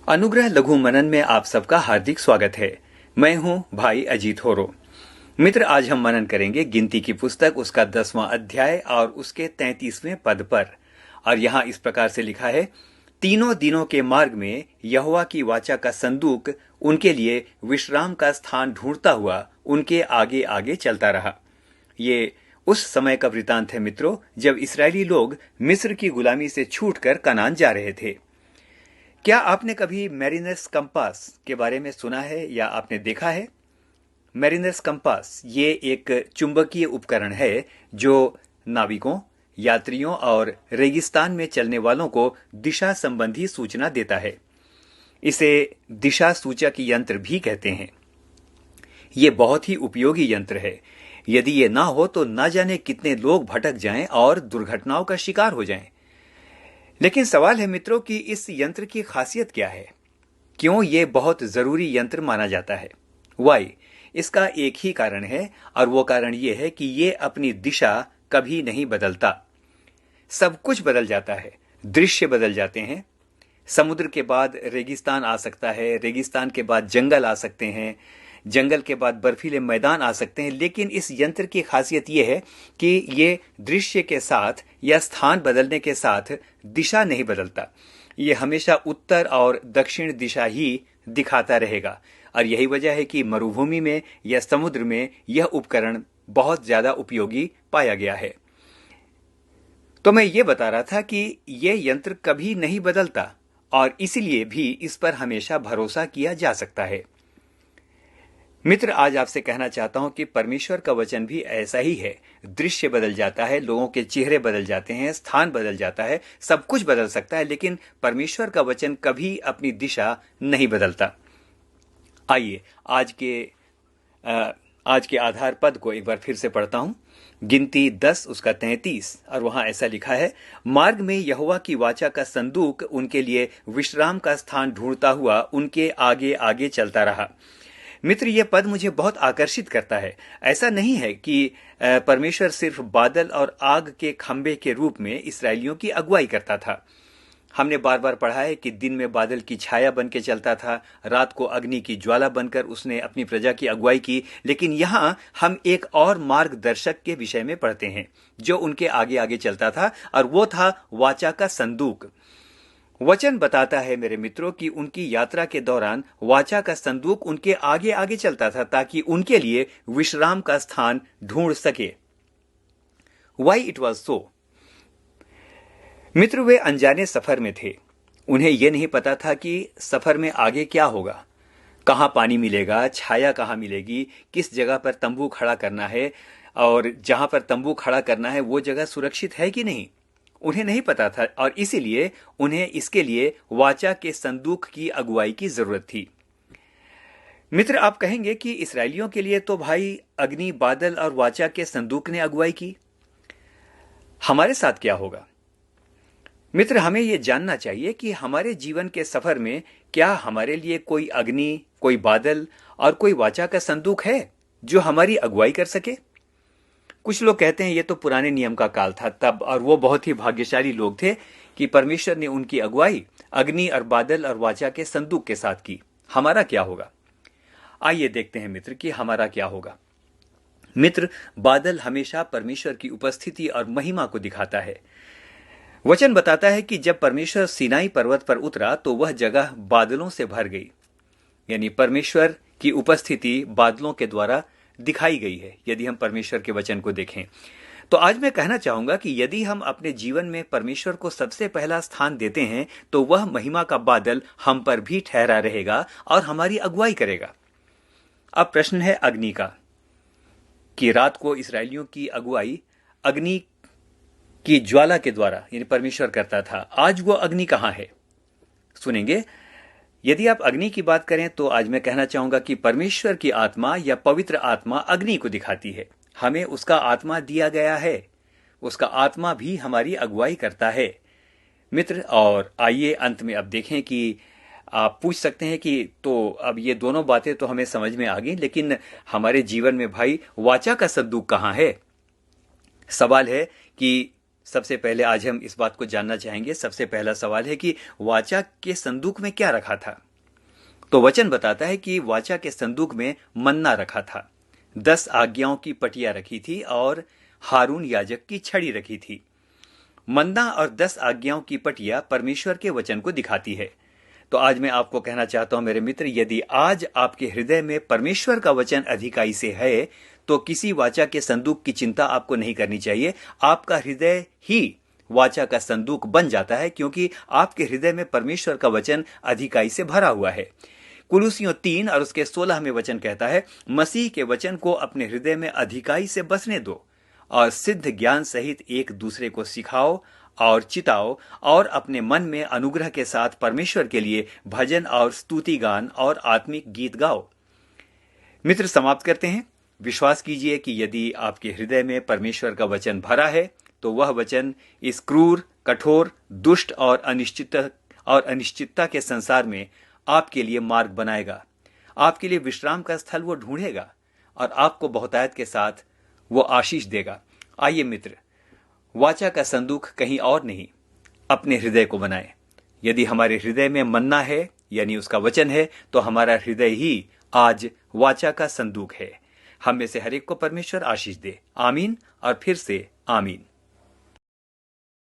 अनुग्रह लघु मनन में आप सबका हार्दिक स्वागत है। मैं हूं भाई अजीत होरो। मित्र, आज हम मनन करेंगे गिनती की पुस्तक, उसका 10वां अध्याय और उसके 33वें पद पर। और यहाँ इस प्रकार से लिखा है, तीनों दिनों के मार्ग में यहोवा की वाचा का संदूक उनके लिए विश्राम का स्थान ढूंढता हुआ उनके आगे आगे चलता रहा। ये उस समय का वृतांत है मित्रों, जब इस्राएली लोग मिस्र की गुलामी से छूटकर कनान जा रहे थे। क्या आपने कभी मैरिनर्स कंपास के बारे में सुना है या आपने देखा है? मैरिनर्स कंपास ये एक चुंबकीय उपकरण है जो नाविकों, यात्रियों और रेगिस्तान में चलने वालों को दिशा संबंधी सूचना देता है। इसे दिशा सूचक यंत्र भी कहते हैं। ये बहुत ही उपयोगी यंत्र है। यदि ये ना हो तो ना जाने कितने लोग भटक जाएं और दुर्घटनाओं का शिकार हो जाएं। लेकिन सवाल है मित्रों कि इस यंत्र की खासियत क्या है? क्यों ये बहुत जरूरी यंत्र माना जाता है? वाई, इसका एक ही कारण है और वो कारण ये है कि ये अपनी दिशा कभी नहीं बदलता। सब कुछ बदल जाता है, दृश्य बदल जाते हैं। समुद्र के बाद रेगिस्तान आ सकता है, रेगिस्तान के बाद जंगल आ सकते हैं, जंगल के बाद बर्फीले मैदान आ सकते हैं, लेकिन इस यंत्र की खासियत यह है कि ये दृश्य के साथ या स्थान बदलने के साथ दिशा नहीं बदलता। ये हमेशा उत्तर और दक्षिण दिशा ही दिखाता रहेगा। और यही वजह है कि मरुभूमि में या समुद्र में यह उपकरण बहुत ज्यादा उपयोगी पाया गया है। तो मैं ये बता रहा था कि यह यंत्र कभी नहीं बदलता और इसीलिए भी इस पर हमेशा भरोसा किया जा सकता है। मित्र, आज आपसे कहना चाहता हूं कि परमेश्वर का वचन भी ऐसा ही है। दृश्य बदल जाता है, लोगों के चेहरे बदल जाते हैं, स्थान बदल जाता है, सब कुछ बदल सकता है, लेकिन परमेश्वर का वचन कभी अपनी दिशा नहीं बदलता। आइए आज के आधार पद को एक बार फिर से पढ़ता हूं। गिनती 10 उसका 33 और वहां ऐसा लिखा है, मार्ग में यहोवा की वाचा का संदूक उनके लिए विश्राम का स्थान ढूंढता हुआ उनके आगे आगे चलता रहा। मित्र, यह पद मुझे बहुत आकर्षित करता है। ऐसा नहीं है कि परमेश्वर सिर्फ बादल और आग के खंबे के रूप में इसराइलियों की अगुवाई करता था। हमने बार बार पढ़ा है कि दिन में बादल की छाया बन के चलता था, रात को अग्नि की ज्वाला बनकर उसने अपनी प्रजा की अगुवाई की। लेकिन यहाँ हम एक और मार्गदर्शक के विषय में पढ़ते हैं जो उनके आगे आगे चलता था, और वो था वाचा का संदूक। वचन बताता है मेरे मित्रों कि उनकी यात्रा के दौरान वाचा का संदूक उनके आगे आगे चलता था ताकि उनके लिए विश्राम का स्थान ढूंढ सके। Why it was so. मित्र, वे अनजाने सफर में थे। उन्हें यह नहीं पता था कि सफर में आगे क्या होगा, कहां पानी मिलेगा, छाया कहां मिलेगी, किस जगह पर तंबू खड़ा करना है, और जहां पर तंबू खड़ा करना है वो जगह सुरक्षित है कि नहीं, उन्हें नहीं पता था। और इसीलिए उन्हें इसके लिए वाचा के संदूक की अगुवाई की जरूरत थी। मित्र, आप कहेंगे कि इस्राएलियों के लिए तो भाई अग्नि, बादल और वाचा के संदूक ने अगुवाई की, हमारे साथ क्या होगा? मित्र, हमें यह जानना चाहिए कि हमारे जीवन के सफर में क्या हमारे लिए कोई अग्नि, कोई बादल और कोई वाचा का संदूक है जो हमारी अगुवाई कर सके? कुछ लोग कहते हैं ये तो पुराने नियम का काल था तब, और वो बहुत ही भाग्यशाली लोग थे कि परमेश्वर ने उनकी अगुवाई अग्नि और बादल और वाचा के संदूक के साथ की। हमारा क्या होगा? आइए देखते हैं मित्र कि हमारा क्या होगा। मित्र, बादल हमेशा परमेश्वर की उपस्थिति और महिमा को दिखाता है। वचन बताता है कि जब परमेश्वर सीनाई पर्वत पर उतरा तो वह जगह बादलों से भर गई, यानी परमेश्वर की उपस्थिति बादलों के द्वारा दिखाई गई है। यदि हम परमेश्वर के वचन को देखें तो आज मैं कहना चाहूंगा कि यदि हम अपने जीवन में परमेश्वर को सबसे पहला स्थान देते हैं तो वह महिमा का बादल हम पर भी ठहरा रहेगा और हमारी अगुवाई करेगा। अब प्रश्न है अग्नि का, कि रात को इस्राएलियों की अगुवाई अग्नि की ज्वाला के द्वारा यानी परमेश्वर करता था। आज वो अग्नि कहां है? सुनेंगे। यदि आप अग्नि की बात करें तो आज मैं कहना चाहूंगा कि परमेश्वर की आत्मा या पवित्र आत्मा अग्नि को दिखाती है। हमें उसका आत्मा दिया गया है, उसका आत्मा भी हमारी अगुवाई करता है। मित्र, और आइए अंत में अब देखें कि आप पूछ सकते हैं कि तो अब ये दोनों बातें तो हमें समझ में आ गई, लेकिन हमारे जीवन में भाई वाचा का संदूक कहां है? सवाल है कि सबसे पहले आज हम इस बात को जानना चाहेंगे। सबसे पहला सवाल है कि वाचा के संदूक में क्या रखा था। तो वचन बताता है कि वाचा के संदूक में मन्ना रखा था, 10 आज्ञाओं की पटिया रखी थी और हारून याजक की छड़ी रखी थी। मन्ना और 10 आज्ञाओं की पटिया परमेश्वर के वचन को दिखाती है। तो आज मैं आपको कहना चाहता हूं मेरे मित्र, यदि आज आपके हृदय में परमेश्वर का वचन अधिकाई से है तो किसी वाचा के संदूक की चिंता आपको नहीं करनी चाहिए। आपका हृदय ही वाचा का संदूक बन जाता है, क्योंकि आपके हृदय में परमेश्वर का वचन अधिकाई से भरा हुआ है। कुलुसियों 3 और उसके 16 में वचन कहता है, मसीह के वचन को अपने हृदय में अधिकाई से बसने दो और सिद्ध ज्ञान सहित एक दूसरे को सिखाओ और चिताओ और अपने मन में अनुग्रह के साथ परमेश्वर के लिए भजन और स्तुति गान और आत्मिक गीत गाओ। मित्र, समाप्त करते हैं। विश्वास कीजिए कि यदि आपके हृदय में परमेश्वर का वचन भरा है तो वह वचन इस क्रूर, कठोर, दुष्ट और अनिश्चितता के संसार में आपके लिए मार्ग बनाएगा। आपके लिए विश्राम का स्थल वो ढूंढेगा और आपको बहुतायत के साथ वो आशीष देगा। आइए मित्र, वाचा का संदूक कहीं और नहीं, अपने हृदय को बनाएं। यदि हमारे हृदय में मन्ना है यानी उसका वचन है तो हमारा हृदय ही आज वाचा का संदूक है। हम में से हर एक को परमेश्वर आशीष दे। आमीन और फिर से आमीन।